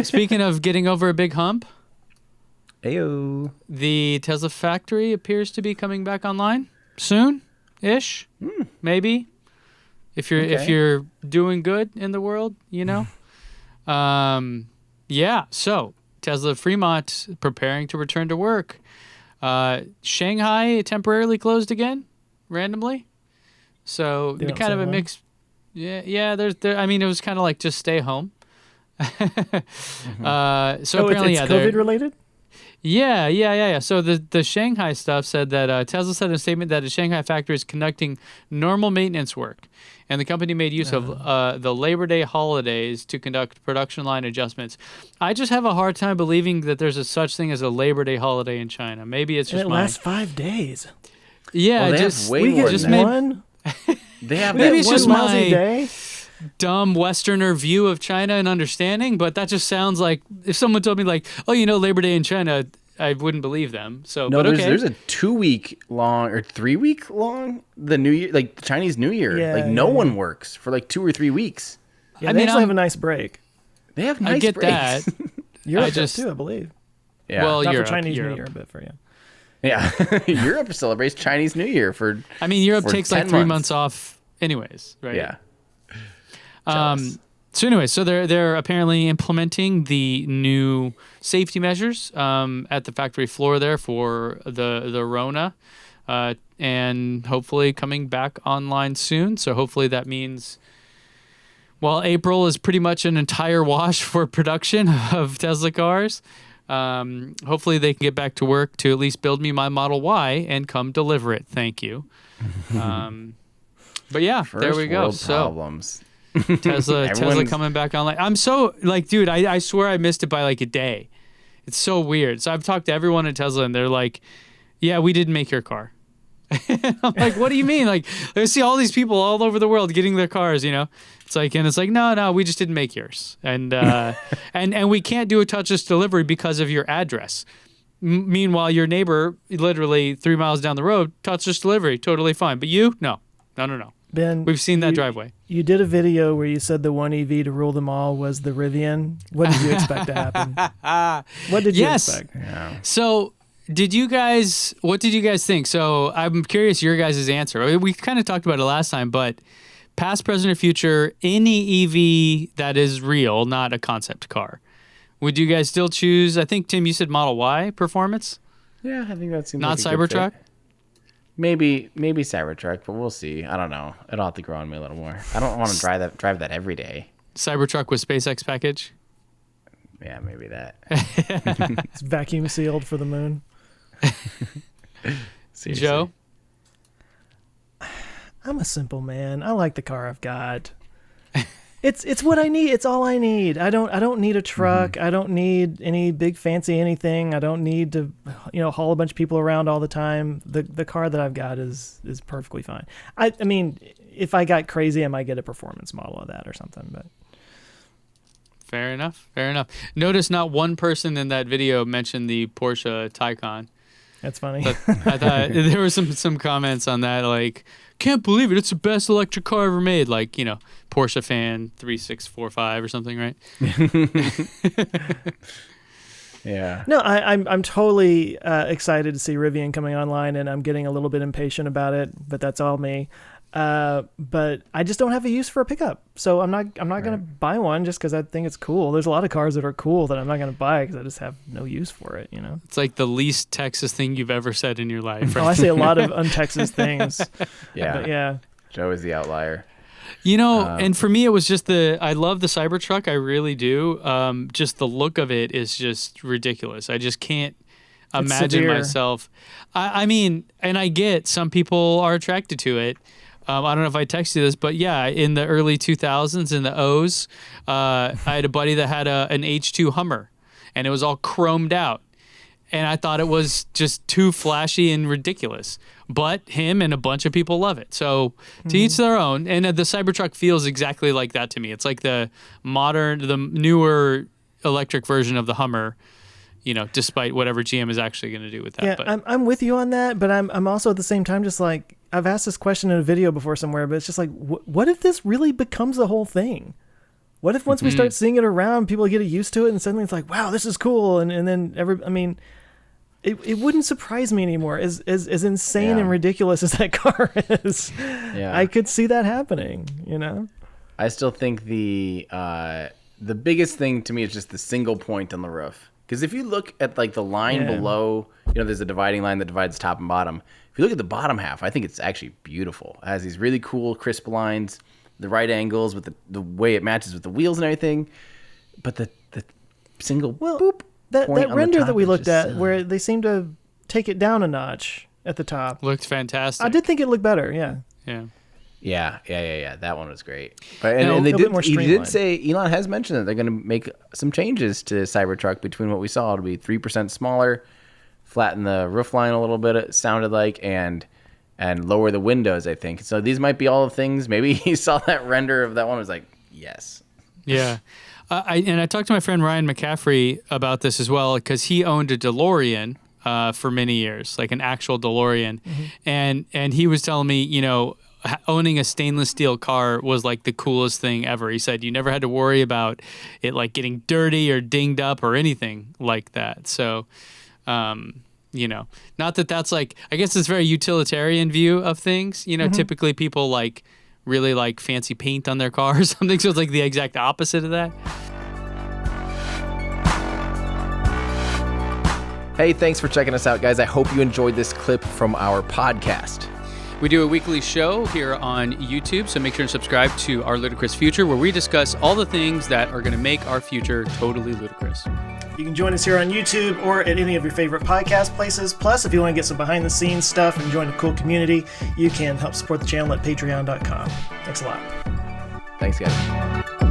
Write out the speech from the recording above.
Speaking of getting over a big hump, Ayo. the Tesla factory appears to be coming back online soon-ish, maybe. If you're doing good in the world, yeah. So Tesla Fremont preparing to return to work. Shanghai temporarily closed again, randomly. So kind of a mix. Yeah. I mean, it was kind of like just stay home. So apparently, it's COVID related. Yeah. So the Shanghai stuff said that Tesla said in a statement that the Shanghai factory is conducting normal maintenance work, and the company made use of the Labor Day holidays to conduct production line adjustments. I just have a hard time believing that there's a such thing as a Labor Day holiday in China. Maybe it's just it lasts 5 days. Yeah, Well, they just have way We more get than just that. one. They have Maybe that it's one just lousy my day. dumb Westerner view of China and understanding, but that just sounds like if someone told me like, oh, Labor Day in China, I wouldn't believe them. So, No, but there's okay. there's a 2-week long or 3-week long the New Year, like the Chinese New Year. Yeah, like no one works for like 2 or 3 weeks. Yeah, I they mean, actually I'm- have a nice break. They have nice I get breaks. that. Europe just- does too, I believe. Yeah. Well, Not Europe, for Chinese Europe. New Year, but for you. Yeah. Europe celebrates Chinese New Year for I mean, Europe for takes 10 like 3 months. months off, anyways, right? Yeah. Jealous. So anyway, so they're apparently implementing the new safety measures at the factory floor there for the Rona, and hopefully coming back online soon. So hopefully that means, well, April is pretty much an entire wash for production of Tesla cars. Hopefully they can get back to work to at least build me my Model Y and come deliver it. Thank you. But yeah, there we First go. world So problems. Tesla Everyone's- coming back online. I'm so like, dude, I swear I missed it by like a day. It's so weird. So I've talked to everyone at Tesla and they're like, yeah, we didn't make your car. I'm like, what do you mean? Like, I see all these people all over the world getting their cars, It's like, no, we just didn't make yours. And and we can't do a touchless delivery because of your address. Meanwhile, your neighbor, literally 3 miles down the road, touchless delivery, totally fine. But you, no. Ben, We've seen that you- driveway. You did a video where you said the one EV to rule them all was the Rivian. What did you expect to happen? What did you Yes. expect? Yeah. So, what did you guys think? So, I'm curious your guys' answer. We kind of talked about it last time, but past, present, or future, any EV that is real, not a concept car. Would you guys still choose, I think, Tim, you said Model Y performance? Yeah, I think that seems Not like a good Cybertruck? fit. Maybe Cybertruck, but we'll see. I don't know. It'll have to grow on me a little more. I don't want to drive that every day. Cybertruck with SpaceX package? Yeah, maybe that. It's vacuum sealed for the moon. Seriously. Joe? I'm a simple man. I like the car I've got. It's what I need. It's all I need. I don't need a truck. I don't need any big fancy anything. I don't need to haul a bunch of people around all the time. The car that I've got is perfectly fine. I mean, if I got crazy, I might get a performance model of that or something, but Fair enough. Notice not one person in that video mentioned the Porsche Taycan. that's funny. But I thought there were some comments on that, like, can't believe it. It's the best electric car ever made. Like, Porsche fan 3645 or something, right? Yeah. No, I'm totally excited to see Rivian coming online, and I'm getting a little bit impatient about it, but that's all me. But I just don't have a use for a pickup, so I'm not gonna buy one just because I think it's cool. There's a lot of cars that are cool that I'm not gonna buy because I just have no use for it. It's like the least Texas thing you've ever said in your life, Oh, I right? say a lot of un-Texas things. Yeah. But yeah. Joe is the outlier. And for me, it was just I love the Cybertruck. I really do. Just the look of it is just ridiculous. I just can't imagine severe. myself. I mean, and I get some people are attracted to it. I don't know if I texted you this, but yeah, in the early 2000s, in the O's, I had a buddy that had an H2 Hummer, and it was all chromed out. And I thought it was just too flashy and ridiculous. But him and a bunch of people love it. So to each their own. And the Cybertruck feels exactly like that to me. It's like the newer electric version of the Hummer, despite whatever GM is actually going to do with that. Yeah, But I'm with you on that, but I'm also at the same time just like, I've asked this question in a video before somewhere, but it's just like, what if this really becomes the whole thing? What if once we start seeing it around, people get used to it, and suddenly it's like, wow, this is cool, and then it wouldn't surprise me anymore. As insane and ridiculous as that car is, I could see that happening. I still think the biggest thing to me is just the single point on the roof. Because if you look at like the line below, there's a dividing line that divides top and bottom. If you look at the bottom half, I think it's actually beautiful. It has these really cool crisp lines, the right angles with the way it matches with the wheels and everything. But the single boop. That render that we looked at, where they seem to take it down a notch at the top, looked fantastic. I did think it looked better. Yeah. Yeah. That one was great. But and they did. He did say Elon has mentioned that they're going to make some changes to Cybertruck between what we saw. It'll be 3% smaller, flatten the roof line a little bit. It sounded like, and lower the windows. I think so. These might be all the things. Maybe he saw that render of that one and was like, yes. Yeah. I talked to my friend Ryan McCaffrey about this as well, because he owned a DeLorean for many years, like an actual DeLorean. And he was telling me, owning a stainless steel car was like the coolest thing ever. He said you never had to worry about it like getting dirty or dinged up or anything like that. So, not that that's like, I guess it's a very utilitarian view of things. Typically people really like fancy paint on their car or something. So it's like the exact opposite of that. Hey, thanks for checking us out, guys. I hope you enjoyed this clip from our podcast. We do a weekly show here on YouTube, so make sure to subscribe to Our Ludicrous Future, where we discuss all the things that are going to make our future totally ludicrous. You can join us here on YouTube or at any of your favorite podcast places. Plus, if you want to get some behind-the-scenes stuff and join a cool community, you can help support the channel at patreon.com. Thanks a lot. Thanks, guys.